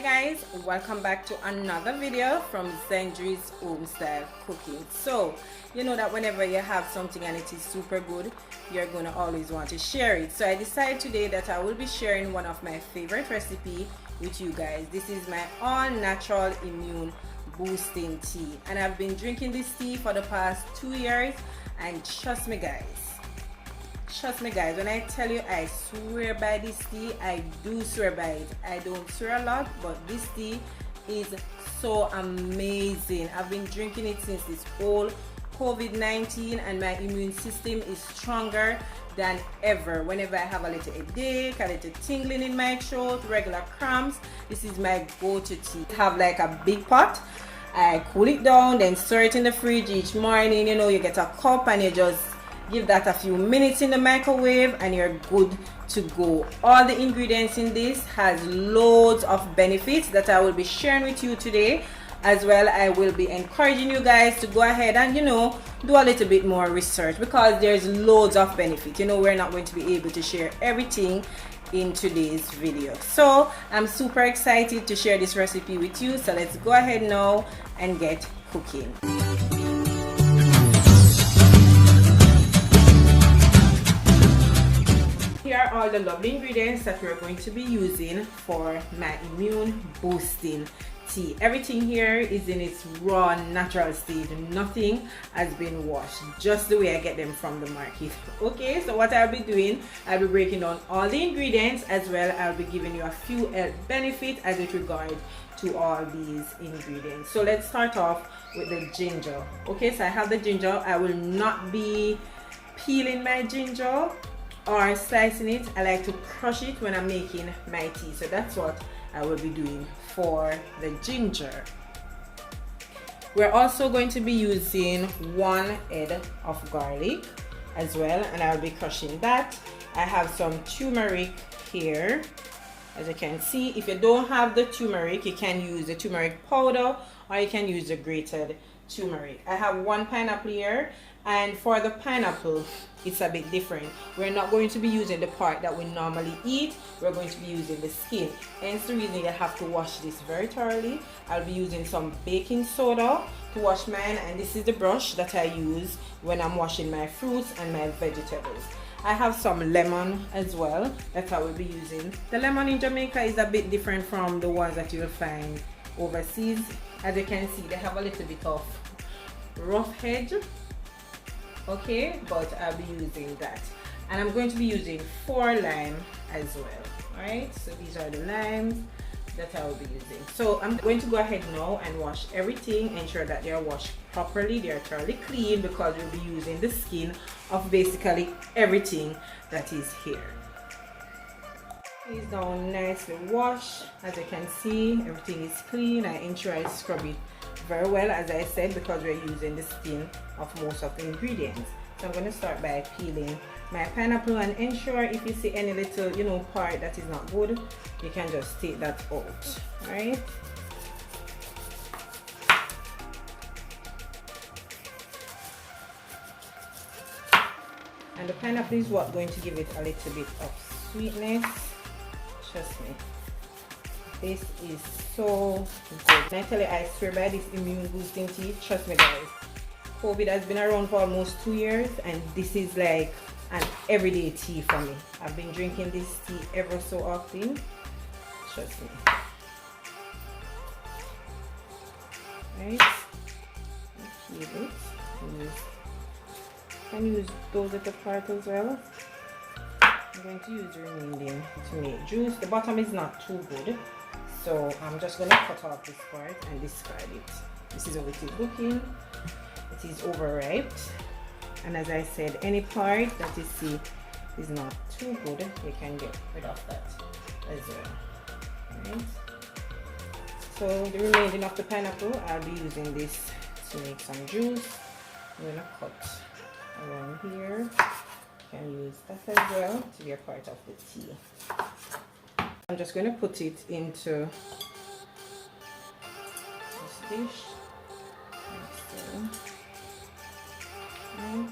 Guys, welcome back to another video from Zendri's Home Style Cooking. So you know that whenever you have something and it is super good, you're gonna always want to share it. So I decided today that I will be sharing one of my favorite recipe with you guys. This is my all natural immune boosting tea, and I've been drinking this tea for the past 2 years, and trust me guys, when I tell you I swear by this tea, I do swear by it. I don't swear a lot, but this tea is so amazing. I've been drinking it since this whole COVID-19, and my immune system is stronger than ever. Whenever I have a little headache, a little tingling in my throat, regular cramps, this is my go-to tea. I have like a big pot. I cool it down, then store it in the fridge each morning. You know, you get a cup and you just give that a few minutes in the microwave and you're good to go. All the ingredients in this has loads of benefits that I will be sharing with you today. As well, I will be encouraging you guys to go ahead and, you know, do a little bit more research, because there's loads of benefits. You know, we're not going to be able to share everything in today's video. So I'm super excited to share this recipe with you. So let's go ahead now and get cooking. Here are all the lovely ingredients that we're going to be using for my immune boosting tea. Everything here is in its raw natural state. Nothing has been washed, just the way I get them from the market. Okay, so what I'll be doing, I'll be breaking down all the ingredients, as well I'll be giving you a few health benefits as it regards to all these ingredients. So let's start off with the ginger. Okay, so I have the ginger. I will not be peeling my ginger or slicing it. I like to crush it when I'm making my tea, so that's what I will be doing for the ginger. We're also going to be using 1 head of garlic as well, and I'll be crushing that. I have some turmeric here, as you can see. If you don't have the turmeric, you can use the turmeric powder or you can use the grated turmeric. I have 1 pineapple here, and for the pineapple it's a bit different. We're not going to be using the part that we normally eat, we're going to be using the skin. Hence the reason you have to wash this very thoroughly. I'll be using some baking soda to wash mine, and this is the brush that I use when I'm washing my fruits and my vegetables. I have some lemon as well that I will be using. The lemon in Jamaica is a bit different from the ones that you'll find overseas. As you can see, they have a little bit of rough edge. Okay, but I'll be using that, and I'm going to be using 4 lime as well. All right, so these are the limes that I will be using. So I'm going to go ahead now and wash everything, ensure that they are washed properly, they are thoroughly clean, because we'll be using the skin of basically everything that is here. It's now nicely washed. As you can see, everything is clean. I ensure I scrub it very well, as I said, because we're using the skin of most of the ingredients. So I'm going to start by peeling my pineapple, and ensure if you see any little, you know, part that is not good, you can just take that out. All right. And the pineapple is what's going to give it a little bit of sweetness. Trust me, this is so good. And I tell you, I swear by this immune boosting tea. Trust me guys, COVID has been around for almost 2 years, and this is like an everyday tea for me. I've been drinking this tea ever so often. Trust me. Right, peel it. You can use those at the part as well. I'm going to use the remaining to make juice. The bottom is not too good, so I'm just going to cut off this part and discard it. This is how it is looking. It is overripe, and as I said, any part that you see is not too good, you can get rid of that as well. Right. So the remaining of the pineapple, I'll be using this to make some juice. I'm going to cut around here. You can use that as well to be a part of the tea. I'm just going to put it into this dish. Right.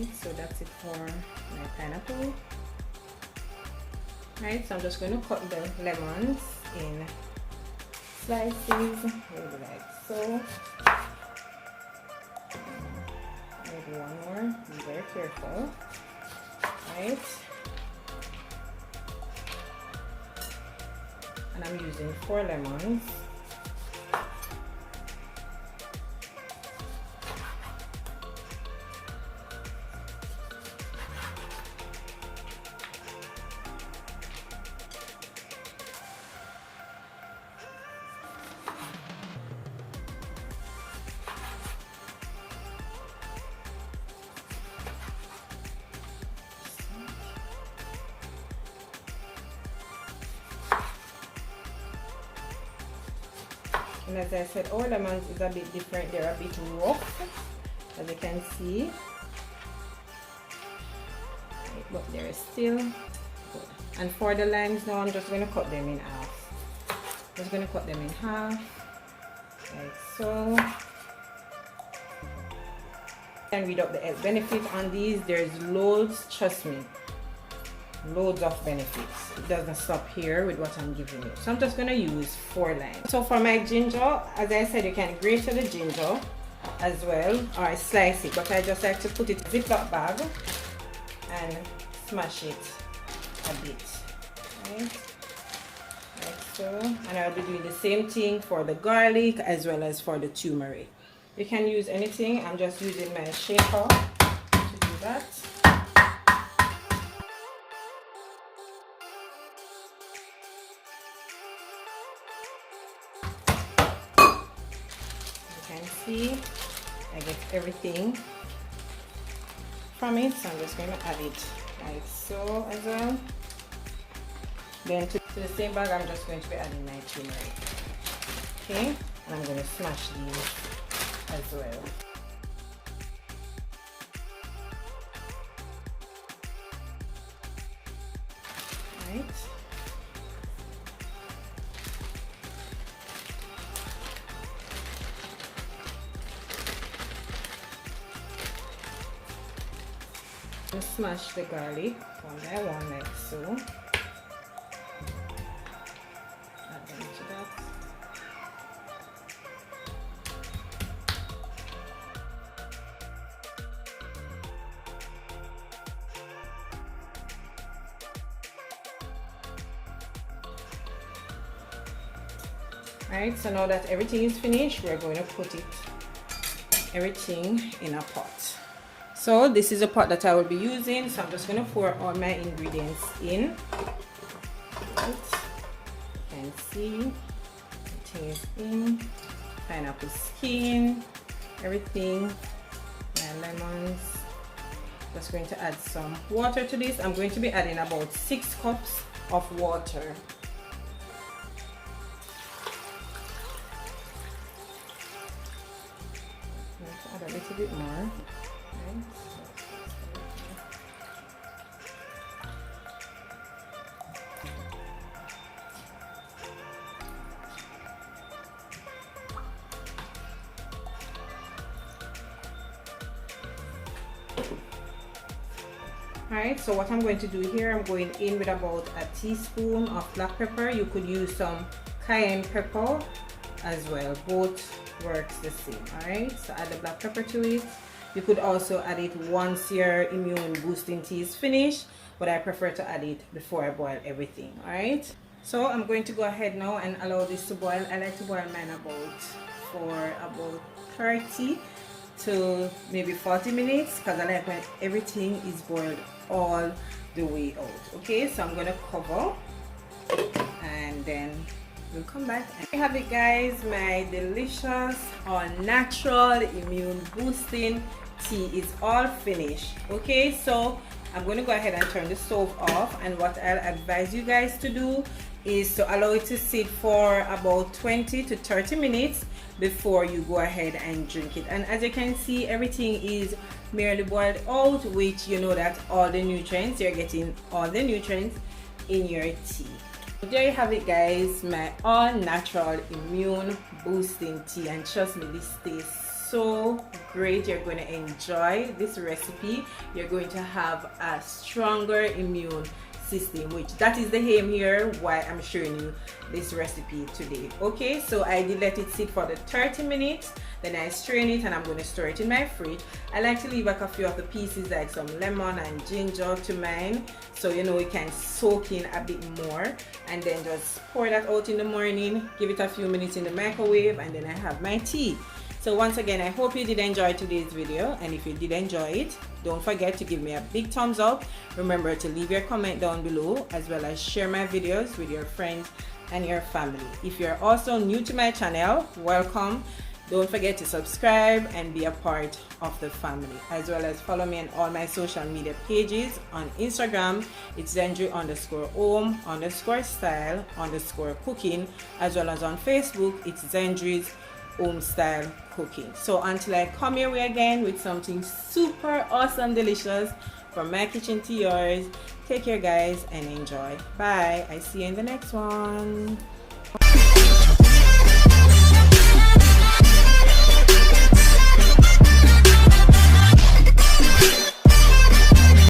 Right, so that's it for my pineapple. Right, so I'm just going to cut the lemons in slices, maybe like so. Maybe one more. Be very careful. Right, and I'm using 4 lemons. And as I said, our lemons is a bit different. They're a bit rough, as you can see. Right, but they're still good. And for the limes now, I'm just going to cut them in half. Just going to cut them in half, like so. And read up the health benefit on these. There's loads, trust me. Loads of benefits. It doesn't stop here with what I'm giving you. So I'm just going to use 4 limes. So for my ginger, as I said, you can grate the ginger as well, or slice it, but I just like to put it in a Ziploc bag and smash it a bit. Right? Like so. And I'll be doing the same thing for the garlic as well as for the turmeric. You can use anything. I'm just using my shaker to do that. See, I get everything from it, so I'm just going to add it like so as well. Then to the same bag, I'm just going to be adding my turmeric. Okay, and I'm going to smash these as well. Right. Just smash the garlic one by one like so. Add them to that. Alright, so now that everything is finished, we're going to put everything in a pot. So this is a pot that I will be using, so I'm just going to pour all my ingredients in. Right. You can see everything is in. Pineapple skin, everything, my lemons. Just going to add some water to this. I'm going to be adding about 6 cups of water. I'm going to add a little bit more. Alright, so what I'm going to do here, I'm going in with about a teaspoon of black pepper. You could use some cayenne pepper as well. Both works the same. Alright, so add the black pepper to it. You could also add it once your immune boosting tea is finished, but I prefer to add it before I boil everything. Alright, so I'm going to go ahead now and allow this to boil. I like to boil mine for about 30 to maybe 40 minutes because I like when everything is boiled all the way out. Okay, so I'm going to cover and then we'll come back. And here you have it, guys. My delicious all natural immune boosting tea is all finished. Okay, so I'm going to go ahead and turn the stove off, and what I'll advise you guys to do is to allow it to sit for about 20 to 30 minutes before you go ahead and drink it. And as you can see, everything is merely boiled out, which you know that all the nutrients, you're getting all the nutrients in your tea. There you have it, guys, my all natural immune boosting tea, and trust me, this tastes so great. You're going to enjoy this recipe. You're going to have a stronger immune system, which that is the aim here why I'm showing you this recipe today. Okay, so I did let it sit for the 30 minutes, then I strain it and I'm going to store it in my fridge. I like to leave like a few of the pieces like some lemon and ginger to mine, so you know it can soak in a bit more, and then just pour that out in the morning, give it a few minutes in the microwave, and then I have my tea. So once again, I hope you did enjoy today's video, and if you did enjoy it, don't forget to give me a big thumbs up. Remember to leave your comment down below, as well as share my videos with your friends and your family. If you're also new to my channel, welcome. Don't forget to subscribe and be a part of the family, as well as follow me on all my social media pages. On Instagram, it's Zendry_home_style_cooking, as well as on Facebook, it's Zendry's home style cooking. So until I come your way again with something super awesome delicious from my kitchen to yours, take care guys and enjoy. Bye. I see you in the next one.